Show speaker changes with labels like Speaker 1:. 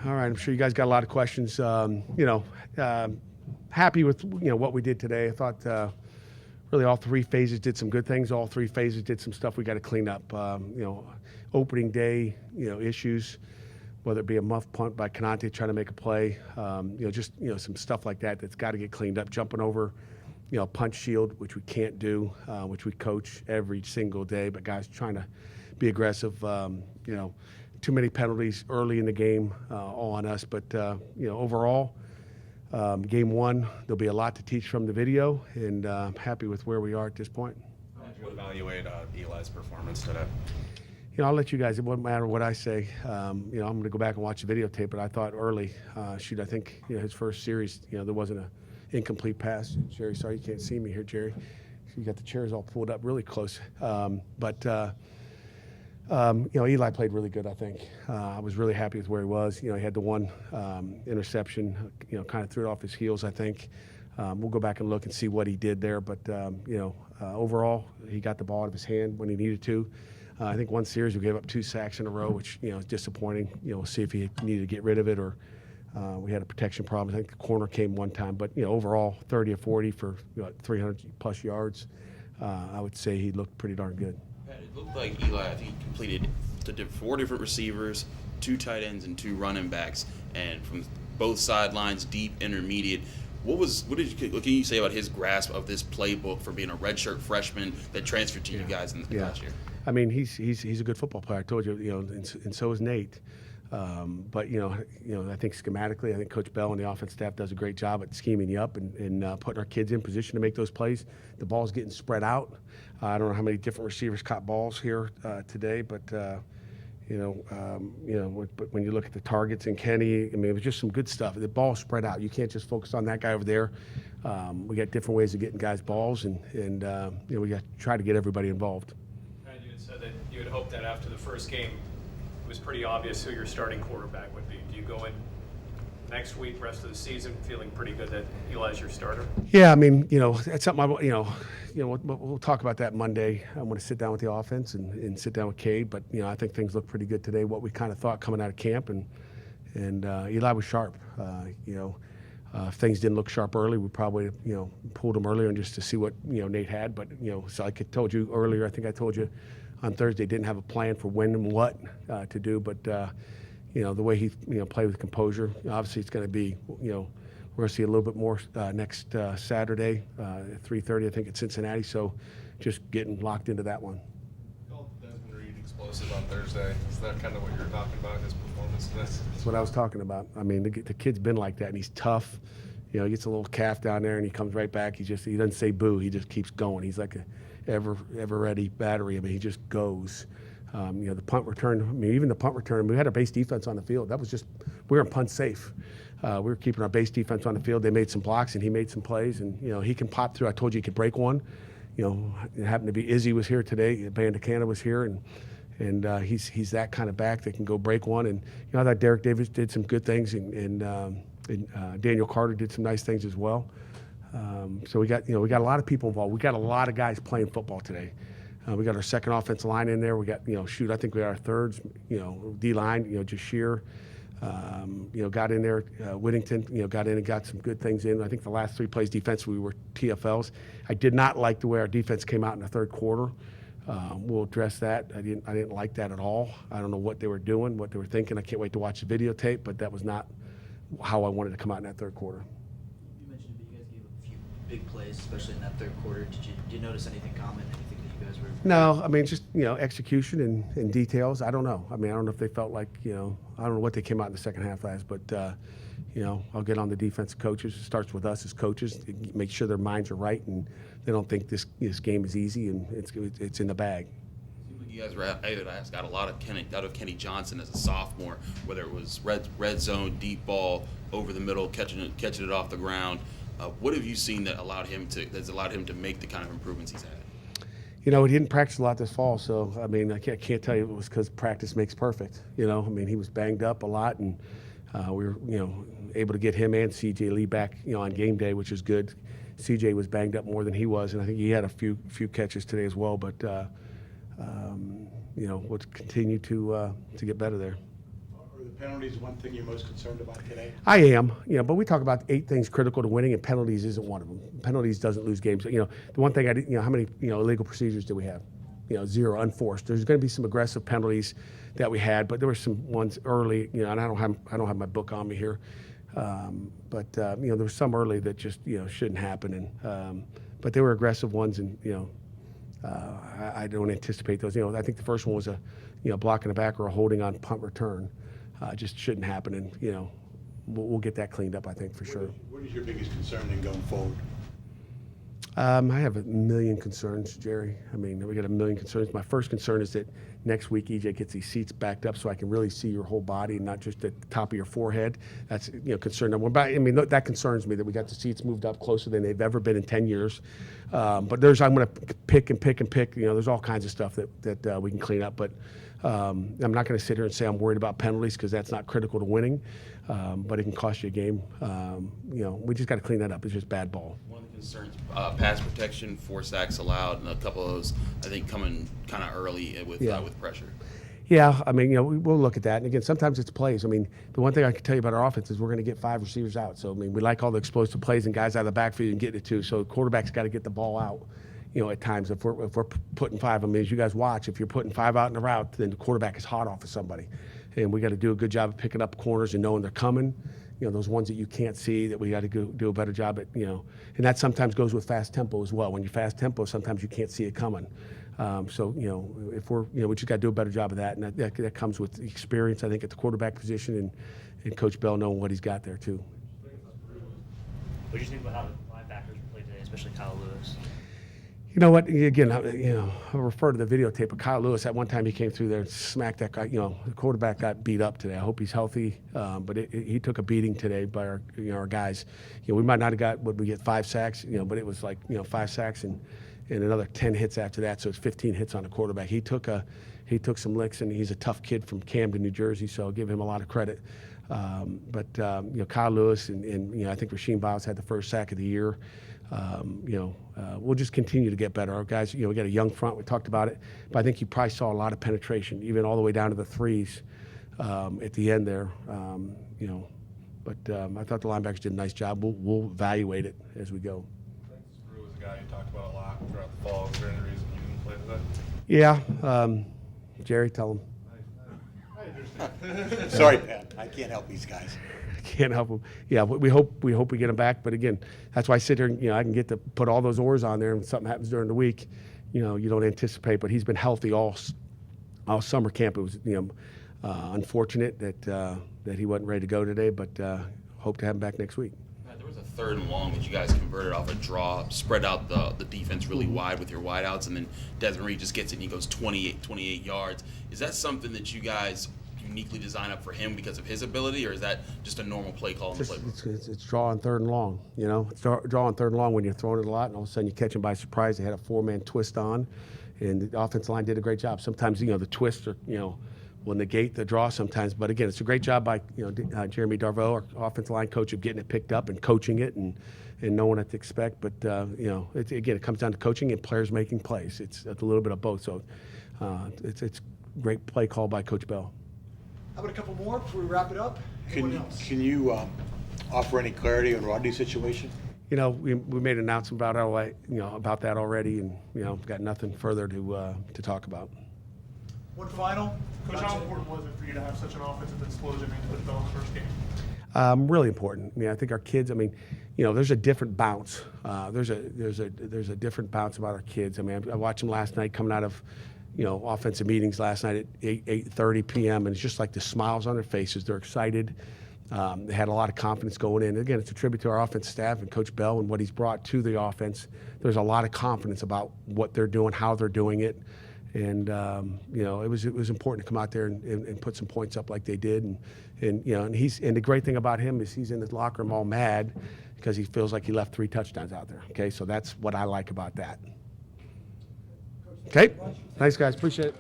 Speaker 1: All right, I'm sure you guys got a lot of questions. Happy with what we did today. I thought really all three phases did some good things. All three phases did some stuff we got to clean up. Opening day issues, whether it be a muff punt by Canante trying to make a play, some stuff like that that's got to get cleaned up. Jumping over, punch shield, which we can't do, which we coach every single day. But guys trying to be aggressive. Too many penalties early in the game, all on us. But overall, game one, there'll be a lot to teach from the video, and I'm happy with where we are at this point.
Speaker 2: How would you evaluate Eli's performance today?
Speaker 1: I'll let you guys, it wouldn't matter what I say. I'm going to go back and watch the videotape, but I thought early, I think, his first series, there wasn't an incomplete pass. Jerry, sorry you can't see me here, Jerry. You got the chairs all pulled up really close. Eli played really good, I think. I was really happy with where he was. He had the one interception, kind of threw it off his heels, I think. We'll go back and look and see what he did there. But, overall, he got the ball out of his hand when he needed to. I think one series we gave up 2 sacks in a row, which, is disappointing. We'll see if he needed to get rid of it or we had a protection problem. I think the corner came one time. But, overall, 30 or 40 for 300-plus yards. I would say he looked pretty darn good.
Speaker 3: It looked like Eli, I think he completed to 4 different receivers, 2 tight ends, and 2 running backs, and from both sidelines, deep, intermediate. What can you say about his grasp of this playbook for being a redshirt freshman that transferred to you guys in the last year?
Speaker 1: I mean, he's a good football player. I told you, and so is Nate. But I think schematically, I think Coach Bell and the offense staff does a great job at scheming you up and putting our kids in position to make those plays. The ball's getting spread out. I don't know how many different receivers caught balls here today, but when you look at the targets and Kenny, I mean, it was just some good stuff. The ball spread out. You can't just focus on that guy over there. We got different ways of getting guys balls, and we got to try to get everybody involved.
Speaker 4: And you had said that you had hoped that after the first game, it was pretty obvious who your starting quarterback would be. Do you go in next week, rest of the season, feeling pretty good that Eli's your starter?
Speaker 1: Yeah, I mean, that's something we'll talk about that Monday. I want to sit down with the offense and sit down with Cade, but I think things look pretty good today. What we kind of thought coming out of camp, and Eli was sharp. If things didn't look sharp early, we probably pulled him earlier and just to see what Nate had. But so like I told you earlier, I think I told you on Thursday, didn't have a plan for when and what to do, but the way he played with composure, obviously it's going to be we're going to see a little bit more next Saturday at 3:30, I think, at Cincinnati. So just getting locked into that one.
Speaker 2: You called Desmond Reed explosive on Thursday. Is that kind of what you're talking about, his performance today?
Speaker 1: That's what I was talking about. I mean, the kid's been like that, and he's tough. He gets a little calf down there, and he comes right back. He doesn't say boo. He just keeps going. He's like a ever ready battery. I mean, he just goes. The punt return. I mean, even the punt return. We had our base defense on the field. That was just we were punt safe. We were keeping our base defense on the field. They made some blocks, and he made some plays. And he can pop through. I told you he could break one. It happened to be Izzy was here today. Bandicana was here, and he's that kind of back that can go break one. And I thought Derek Davis did some good things, and Daniel Carter did some nice things as well. So we got a lot of people involved. We got a lot of guys playing football today. We got our second offensive line in there. We got I think we got our thirds. D line. Jashir. Got in there. Whittington. Got in and got some good things in. I think the last 3 plays defense we were TFLs. I did not like the way our defense came out in the third quarter. We'll address that. I didn't like that at all. I don't know what they were doing, what they were thinking. I can't wait to watch the videotape, but that was not how I wanted to come out in that third quarter.
Speaker 5: You mentioned that you guys gave up a few big plays, especially in that third quarter. Did you notice anything common, anything that you guys were?
Speaker 1: No, I mean, just, execution and details. I don't know. I mean, I don't know if they felt like, I don't know what they came out in the second half as, but, I'll get on the defensive coaches. It starts with us as coaches, make sure their minds are right and they don't think this game is easy and it's in the bag.
Speaker 3: You guys were able to got a lot out of Kenny Johnson as a sophomore, whether it was red zone, deep ball, over the middle, catching it off the ground. What have you seen that's allowed him to make the kind of improvements he's had?
Speaker 1: He didn't practice a lot this fall, so I mean, I can't tell you it was because practice makes perfect. I mean, he was banged up a lot, and we were able to get him and CJ Lee back on game day, which is good. CJ was banged up more than he was, and I think he had a few catches today as well. But we'll continue to get better there.
Speaker 6: Are the penalties one thing you're most concerned about today?
Speaker 1: I am, but we talk about 8 things critical to winning, and penalties isn't one of them. Penalties doesn't lose games. The one thing I did, how many, illegal procedures do we have? 0 unforced. There's going to be some aggressive penalties that we had, but there were some ones early, and I don't have my book on me here, but there were some early that just shouldn't happen, and but they were aggressive ones, and I don't anticipate those. I think the first one was a block in the back or a holding on punt return. Just shouldn't happen, and we'll get that cleaned up, I think, for sure.
Speaker 6: What is your biggest concern in going forward?
Speaker 1: I have a million concerns, Jerry. we got a million concerns. My first concern is that next week EJ gets these seats backed up so I can really see your whole body and not just the top of your forehead. That's concern number one. But that concerns me that we got the seats moved up closer than they've ever been in 10 years. But I'm going to pick and pick and pick. There's all kinds of stuff that we can clean up. But I'm not going to sit here and say I'm worried about penalties because that's not critical to winning. But it can cost you a game. We just got to clean that up. It's just bad ball.
Speaker 3: One of the concerns, pass protection, 4 sacks allowed, and a couple of those, I think, coming kind of early with pressure.
Speaker 1: Yeah, we'll look at that. And again, sometimes it's plays. The one thing I can tell you about our offense is we're going to get 5 receivers out. So, we like all the explosive plays and guys out of the backfield and getting it too. So, the quarterback's got to get the ball out. At times, if we're putting 5, as you guys watch, if you're putting 5 out in the route, then the quarterback is hot off of somebody. And we got to do a good job of picking up corners and knowing they're coming. Those ones that you can't see that we got to do a better job at, and that sometimes goes with fast tempo as well. When you're fast tempo, sometimes you can't see it coming. If we're, we just got to do a better job of that. And that comes with experience, I think, at the quarterback position and Coach Bell knowing what he's got there, too.
Speaker 7: What do you think about how the linebackers played today, especially Kyle Lewis?
Speaker 1: You know what? Again, I'll refer to the videotape of Kyle Lewis. At one time, he came through there and smacked that guy. The quarterback got beat up today. I hope he's healthy, but he took a beating today by our guys. We might not have got what we get 5 sacks, but it was like 5 sacks and another 10 hits after that. So it's 15 hits on the quarterback. He took some licks, and he's a tough kid from Camden, New Jersey. So I'll give him a lot of credit. But Kyle Lewis and I think Rasheem Biles had the first sack of the year. We'll just continue to get better. Our guys, we got a young front. We talked about it, but I think you probably saw a lot of penetration, even all the way down to the 3s at the end there. But I thought the linebackers did a nice job. We'll evaluate it as we go.
Speaker 2: Drew was a guy you talked about a lot throughout the fall. Is there any reason you didn't play today?
Speaker 1: Yeah, Jerry, tell him.
Speaker 6: Sorry, Pat. I can't help these guys.
Speaker 1: Can't help them. Yeah, we hope we get them back. But again, that's why I sit here and I can get to put all those oars on there, and something happens during the week, you don't anticipate. But he's been healthy all summer camp. It was unfortunate that he wasn't ready to go today, but hope to have him back next week.
Speaker 3: There was a 3rd and long that you guys converted off a draw, spread out the defense really wide with your wideouts, and then Desmond Reed just gets it and he goes 28 yards. Is that something that you guys uniquely designed up for him because of his ability, or is that just a normal play call in the playbook?
Speaker 1: It's draw on 3rd and long. It's draw on 3rd and long when you're throwing it a lot, and all of a sudden you catch him by surprise. They had a 4-man twist on, and the offensive line did a great job. Sometimes the twist will negate the draw sometimes, but again, it's a great job by Jeremy Darveau, our offensive line coach, of getting it picked up and coaching it and knowing what to expect. But it comes down to coaching and players making plays. It's a little bit of both. So it's great play call by Coach Bell.
Speaker 8: How about a couple more before we wrap it up? Anyone else?
Speaker 6: Can you offer any clarity on Rodney's situation?
Speaker 1: We made an announcement about that already, and got nothing further to talk about.
Speaker 8: One final.
Speaker 9: Coach, how important was it for you to have such an offensive explosion into the Phillips first game?
Speaker 1: Really important. I think our kids. There's a different bounce. There's a different bounce about our kids. I watched them last night coming out of offensive meetings last night at 8:30 p.m. and it's just like the smiles on their faces. They're excited. They had a lot of confidence going in. Again, it's a tribute to our offensive staff and Coach Bell and what he's brought to the offense. There's a lot of confidence about what they're doing, how they're doing it. And it was important to come out there and put some points up like they did. And the great thing about him is he's in his locker room all mad because he feels like he left 3 touchdowns out there. Okay, so that's what I like about that. Okay, thanks guys, appreciate it.